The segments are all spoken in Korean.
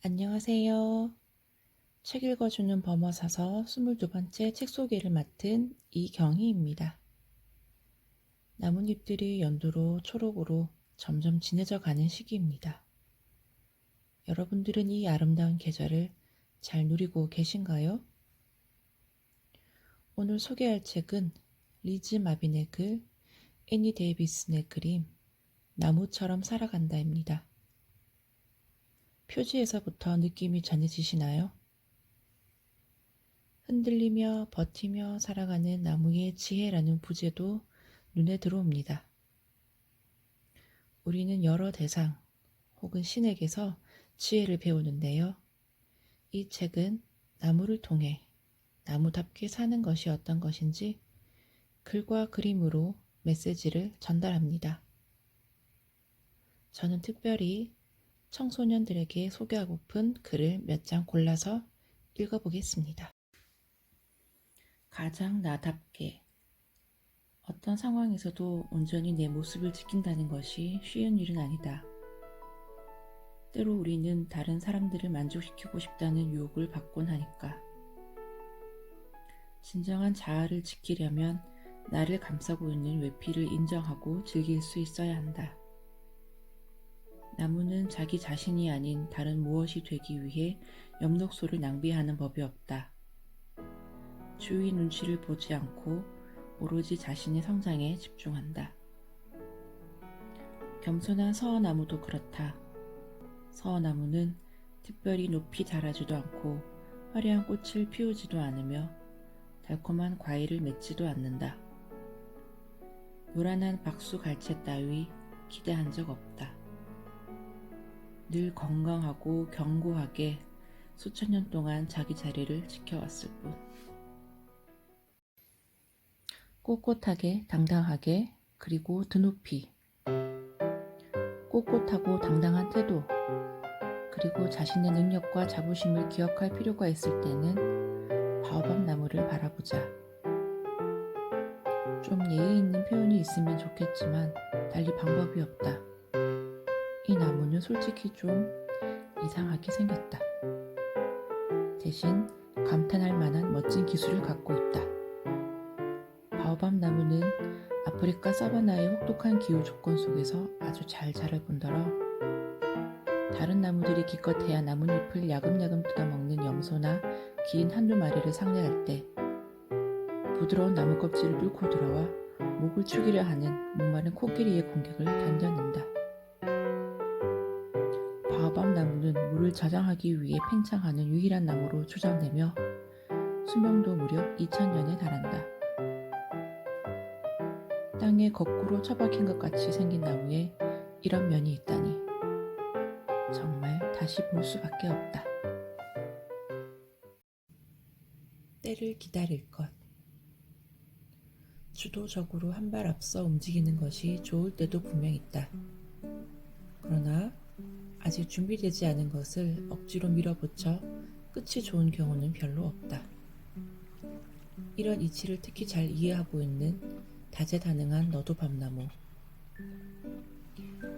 안녕하세요. 책 읽어주는 범어사서 22번째 책 소개를 맡은 이경희입니다. 나뭇잎들이 연두로 초록으로 점점 진해져 가는 시기입니다. 여러분들은 이 아름다운 계절을 잘 누리고 계신가요? 오늘 소개할 책은 리즈 마빈의 글, 애니 데이비슨의 그림, 나무처럼 살아간다입니다. 표지에서부터 느낌이 전해지시나요? 흔들리며 버티며 살아가는 나무의 지혜라는 부제도 눈에 들어옵니다. 우리는 여러 대상 혹은 신에게서 지혜를 배우는데요. 이 책은 나무를 통해 나무답게 사는 것이 어떤 것인지 글과 그림으로 메시지를 전달합니다. 저는 특별히 청소년들에게 소개하고픈 글을 몇 장 골라서 읽어보겠습니다. 가장 나답게 어떤 상황에서도 온전히 내 모습을 지킨다는 것이 쉬운 일은 아니다. 때로 우리는 다른 사람들을 만족시키고 싶다는 유혹을 받곤 하니까. 진정한 자아를 지키려면 나를 감싸고 있는 외피를 인정하고 즐길 수 있어야 한다. 나무는 자기 자신이 아닌 다른 무엇이 되기 위해 엽록소를 낭비하는 법이 없다. 주위 눈치를 보지 않고 오로지 자신의 성장에 집중한다. 겸손한 서어나무도 그렇다. 서어나무는 특별히 높이 자라지도 않고 화려한 꽃을 피우지도 않으며 달콤한 과일을 맺지도 않는다. 요란한 박수갈채 따위 기대한 적 없다. 늘 건강하고 견고하게 수천 년 동안 자기 자리를 지켜왔을 뿐. 꼿꼿하게 당당하게 그리고 드높이 꼿꼿하고 당당한 태도 그리고 자신의 능력과 자부심을 기억할 필요가 있을 때는 바오밥 나무를 바라보자. 좀 예의 있는 표현이 있으면 좋겠지만 달리 방법이 없다. 이 나무는 솔직히 좀 이상하게 생겼다. 대신 감탄할 만한 멋진 기술을 갖고 있다. 바오밥 나무는 아프리카 사바나의 혹독한 기후 조건 속에서 아주 잘 자랄 뿐더러 다른 나무들이 기껏해야 나뭇잎을 야금야금 뜯어먹는 염소나 긴 한두 마리를 상대할 때 부드러운 나무 껍질을 뚫고 들어와 목을 축이려 하는 목마른 코끼리의 공격을 견뎌낸다. 바오밥 나무는 물을 저장하기 위해 팽창하는 유일한 나무로 추정되며 수명도 무려 2000년에 달한다. 땅에 거꾸로 처박힌 것 같이 생긴 나무에 이런 면이 있다니 정말 다시 볼 수밖에 없다. 때를 기다릴 것. 주도적으로 한 발 앞서 움직이는 것이 좋을 때도 분명 있다. 그러나 아직 준비되지 않은 것을 억지로 밀어붙여 끝이 좋은 경우는 별로 없다. 이런 이치를 특히 잘 이해하고 있는 다재다능한 너도밤나무.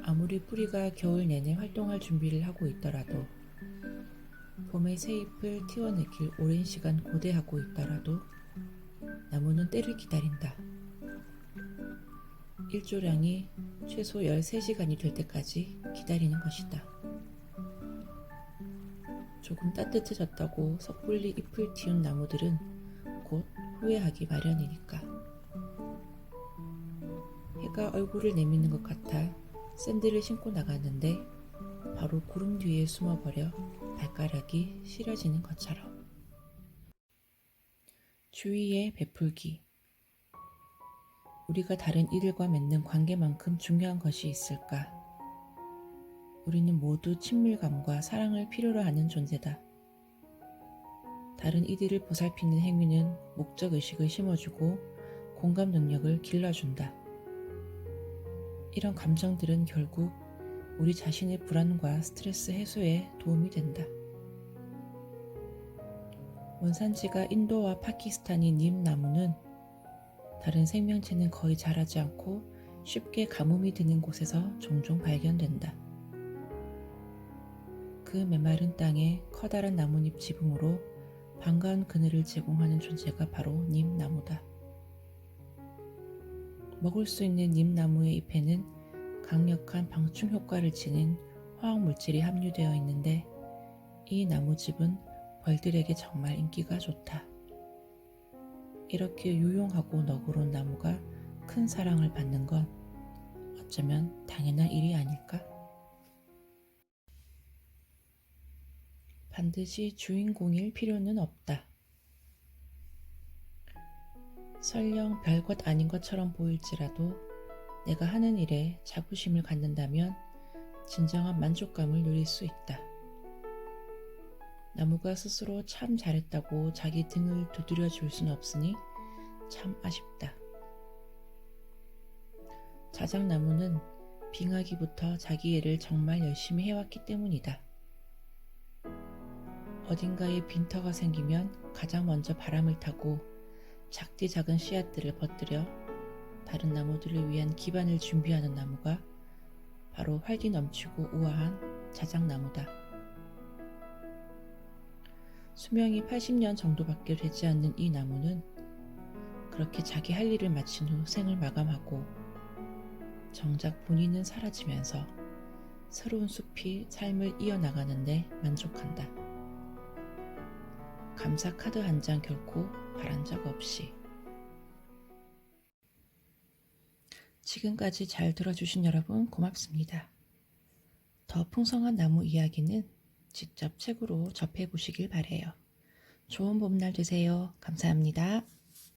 아무리 뿌리가 겨울 내내 활동할 준비를 하고 있더라도 봄에 새 잎을 틔워내길 오랜 시간 고대하고 있더라도 나무는 때를 기다린다. 일조량이 최소 13시간이 될 때까지 기다리는 것이다. 조금 따뜻해졌다고 섣불리 잎을 틔운 나무들은 곧 후회하기 마련이니까. 해가 얼굴을 내미는 것 같아 샌들을 신고 나갔는데 바로 구름 뒤에 숨어버려 발가락이 시려지는 것처럼. 주위에 베풀기. 우리가 다른 이들과 맺는 관계만큼 중요한 것이 있을까? 우리는 모두 친밀감과 사랑을 필요로 하는 존재다. 다른 이들을 보살피는 행위는 목적의식을 심어주고 공감 능력을 길러준다. 이런 감정들은 결국 우리 자신의 불안과 스트레스 해소에 도움이 된다. 원산지가 인도와 파키스탄인 님나무는 다른 생명체는 거의 자라지 않고 쉽게 가뭄이 드는 곳에서 종종 발견된다. 그 메마른 땅에 커다란 나뭇잎 지붕으로 반가운 그늘을 제공하는 존재가 바로 님나무다. 먹을 수 있는 님나무의 잎에는 강력한 방충 효과를 지닌 화학물질이 함유되어 있는데 이 나무즙은 벌들에게 정말 인기가 좋다. 이렇게 유용하고 너그러운 나무가 큰 사랑을 받는 건 어쩌면 당연한 일이 아닐까? 반드시 주인공일 필요는 없다. 설령 별것 아닌 것처럼 보일지라도 내가 하는 일에 자부심을 갖는다면 진정한 만족감을 누릴 수 있다. 나무가 스스로 참 잘했다고 자기 등을 두드려 줄 수는 없으니 참 아쉽다. 자작나무는 빙하기부터 자기 일을 정말 열심히 해왔기 때문이다. 어딘가에 빈터가 생기면 가장 먼저 바람을 타고 작디 작은 씨앗들을 퍼뜨려 다른 나무들을 위한 기반을 준비하는 나무가 바로 활기 넘치고 우아한 자작나무다. 수명이 80년 정도밖에 되지 않는 이 나무는 그렇게 자기 할 일을 마친 후 생을 마감하고 정작 본인은 사라지면서 새로운 숲이 삶을 이어나가는데 만족한다. 감사 카드 한 장 결코 바란 적 없이. 지금까지 잘 들어주신 여러분 고맙습니다. 더 풍성한 나무 이야기는 직접 책으로 접해보시길 바래요. 좋은 봄날 되세요. 감사합니다.